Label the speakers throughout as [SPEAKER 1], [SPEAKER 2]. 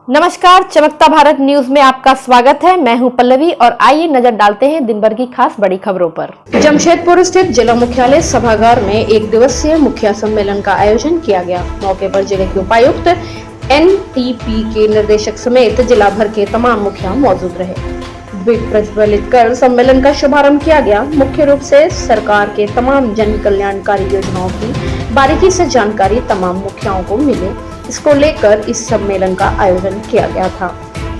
[SPEAKER 1] नमस्कार, चमकता भारत न्यूज में आपका स्वागत है। मैं हूं पल्लवी और आइए नजर डालते हैं दिन भर की खास बड़ी खबरों पर। जमशेदपुर स्थित जिला मुख्यालय सभागार में एक दिवसीय मुखिया सम्मेलन का आयोजन किया गया। मौके पर जिले के उपायुक्त, NTP के निर्देशक समेत जिला भर के तमाम मुखिया मौजूद रहे। दीप प्रज्वलित कर सम्मेलन का शुभारंभ किया गया। मुख्य रूप से सरकार के तमाम जन कल्याणकारी योजनाओं की बारीकी से जानकारी तमाम मुखियाओं को मिले, इसको लेकर इस सम्मेलन का आयोजन किया गया था।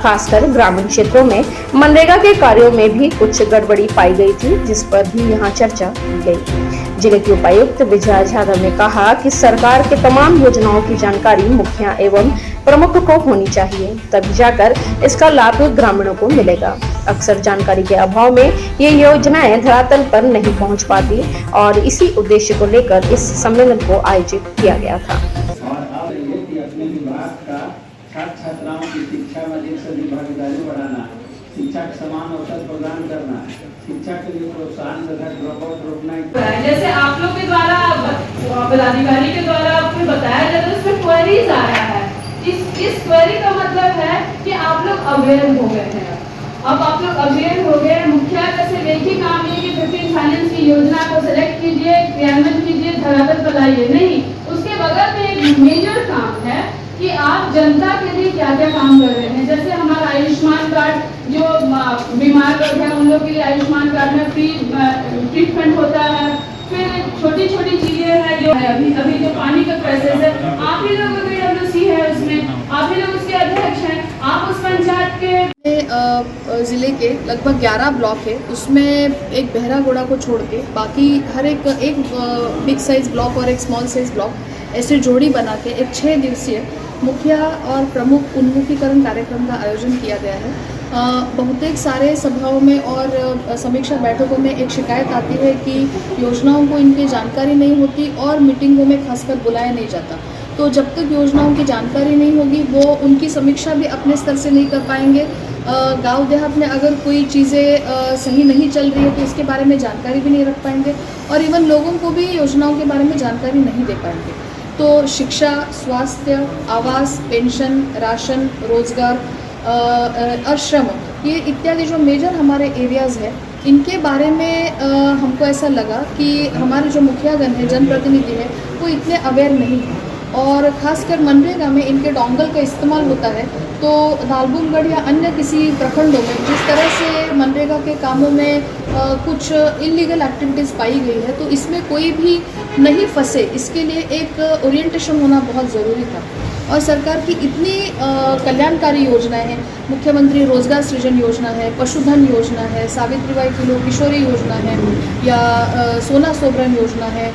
[SPEAKER 1] खासकर ग्रामीण क्षेत्रों में मनरेगा के कार्यों में भी कुछ गड़बड़ी पाई गई थी, जिस पर भी यहाँ चर्चा की गई। जिले के उपायुक्त विजया यादव ने कहा कि सरकार के तमाम योजनाओं की जानकारी मुखिया एवं प्रमुख को होनी चाहिए, तभी जाकर इसका लाभ ग्रामीणों को मिलेगा। अक्सर जानकारी के अभाव में ये योजनाएं धरातल पर नहीं पहुंच पाती और इसी उद्देश्य को लेकर इस सम्मेलन को आयोजित किया गया था।
[SPEAKER 2] छात्र छात्राओं की शिक्षा में अधिक से अधिक भागीदारी बढ़ाना, शिक्षा के समान अवसर प्रदान करना, शिक्षा के लिए प्रोत्साहन तथा ड्रॉपआउट रोकना।
[SPEAKER 3] जैसे आप लोग के द्वारा पदाधिकारी के द्वारा आपको बताया जाता है, उसमें क्वेरीज आ रहा है। इस क्वेरी का मतलब है कि आप लोग अवेयर हो गए हैं। अब आप लोग अवेयर हो गए। मुखिया का सिर्फ एक ही काम है कि 15 फाइनेंस की योजना को सिलेक्ट कीजिए, क्रियान्वयन कीजिए, धरातल पर लाइए। नहीं, उसके बगल में एक मेजर काम है कि आप जनता के लिए क्या क्या काम कर रहे हैं। जैसे हमारा आयुष्मान कार्ड, जो बीमार लोग हैं उन लोग के लिए आयुष्मान कार्ड में फ्री ट्रीटमेंट होता है। फिर छोटी छोटी चीजें हैं जो है अभी जो पानी का क्राइसिस है, आप ही लोग BWC है, उसमें आप ही लोग उसके अध्यक्ष हैं। आप उस पंचायत के
[SPEAKER 4] ज़िले के लगभग 11 ब्लॉक है, उसमें एक बहरागोड़ा को छोड़ के बाकी हर एक बिग साइज ब्लॉक और एक स्मॉल साइज ब्लॉक ऐसे जोड़ी बना के एक 6 दिवसीय मुखिया और प्रमुख उन्मुखीकरण कार्यक्रम का आयोजन किया गया है। बहुतेक सारे सभाओं में और समीक्षा बैठकों में एक शिकायत आती है कि योजनाओं को इनकी जानकारी नहीं होती और मीटिंगों में खासकर बुलाया नहीं जाता। तो जब तक योजनाओं की जानकारी नहीं होगी वो उनकी समीक्षा भी अपने स्तर से नहीं कर पाएंगे। गांव देहात में अगर कोई चीज़ें सही नहीं चल रही है तो इसके बारे में जानकारी भी नहीं रख पाएंगे और इवन लोगों को भी योजनाओं के बारे में जानकारी नहीं दे पाएंगे। तो शिक्षा, स्वास्थ्य, आवास, पेंशन, राशन, रोजगार और श्रम, ये इत्यादि जो मेजर हमारे एरियाज़ हैं, इनके बारे में हमको ऐसा लगा कि हमारे जो मुखियागण हैं, जनप्रतिनिधि हैं, वो इतने अवेयर नहीं हैं। और ख़ासकर मनरेगा में इनके डोंगल का इस्तेमाल होता है, तो दालबुमगढ़ या अन्य किसी प्रखंडों में जिस तरह से मनरेगा के कामों में कुछ इलीगल एक्टिविटीज़ पाई गई है, तो इसमें कोई भी नहीं फंसे, इसके लिए एक ओरिएंटेशन होना बहुत ज़रूरी था। और सरकार की इतनी कल्याणकारी योजनाएं हैं, मुख्यमंत्री रोजगार सृजन योजना है, पशुधन योजना है, सावित्रीबाई फुले किशोरी योजना है, या सोना सोबरन योजना है,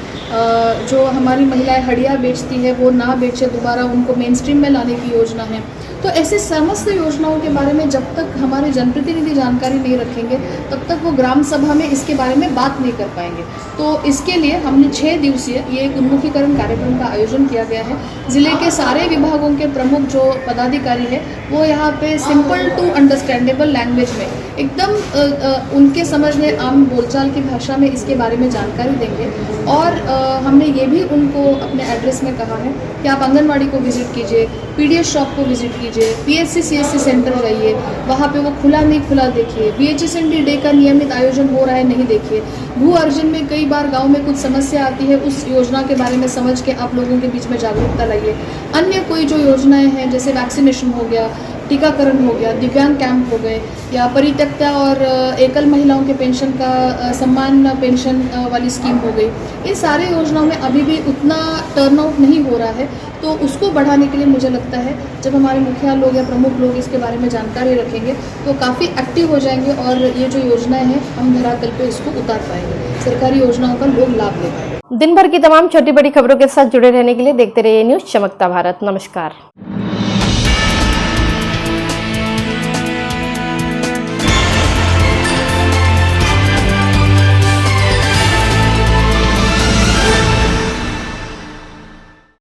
[SPEAKER 4] जो हमारी महिलाएं हड़िया बेचती है वो ना बेचे, दोबारा उनको मेन स्ट्रीम में लाने की योजना है। तो ऐसे समस्त योजनाओं के बारे में जब तक हमारे जनप्रतिनिधि जानकारी नहीं रखेंगे तब तक वो ग्राम सभा में इसके बारे में बात नहीं कर पाएंगे। तो इसके लिए हमने 6 दिवसीय ये एक उन्मुखीकरण कार्यक्रम का आयोजन किया गया है। ज़िले के सारे विभागों के प्रमुख जो पदाधिकारी है वो यहाँ पे सिंपल टू अंडरस्टैंडेबल लैंग्वेज में एकदम उनके समझने आम बोलचाल की भाषा में इसके बारे में जानकारी देंगे। और हमने ये भी उनको अपने एड्रेस में कहा है कि आप आंगनवाड़ी को विज़िट कीजिए, PDS शॉप को विज़िट कीजिए, PSC CSC सेंटर जाइए, वहाँ पे वो खुला नहीं खुला देखिए, BHSND डे का नियमित आयोजन हो रहा है नहीं देखिए। भू अर्जन में कई बार गांव में कुछ समस्या आती है, उस योजना के बारे में समझ के आप लोगों के बीच में जागरूकता लाइए। अन्य कोई जो योजनाएं हैं जैसे वैक्सीनेशन हो गया, टीकाकरण हो गया, दिव्यांग कैंप हो गए, या परित्यक्ता और एकल महिलाओं के पेंशन का सम्मान पेंशन वाली स्कीम हो गई, इन सारे योजनाओं में अभी भी उतना टर्नआउट नहीं हो रहा है। तो उसको बढ़ाने के लिए मुझे लगता है जब हमारे मुखिया लोग या प्रमुख लोग इसके बारे में जानकारी रखेंगे तो काफ़ी एक्टिव हो जाएंगे और ये जो योजनाएं हैं हम धरातल पे इसको उतार पाएंगे, सरकारी योजनाओं का लोग लाभ ले पाएंगे।
[SPEAKER 1] दिन भर की तमाम छोटी बड़ी खबरों के साथ जुड़े रहने के लिए देखते रहिए न्यूज़ चमकता भारत। नमस्कार।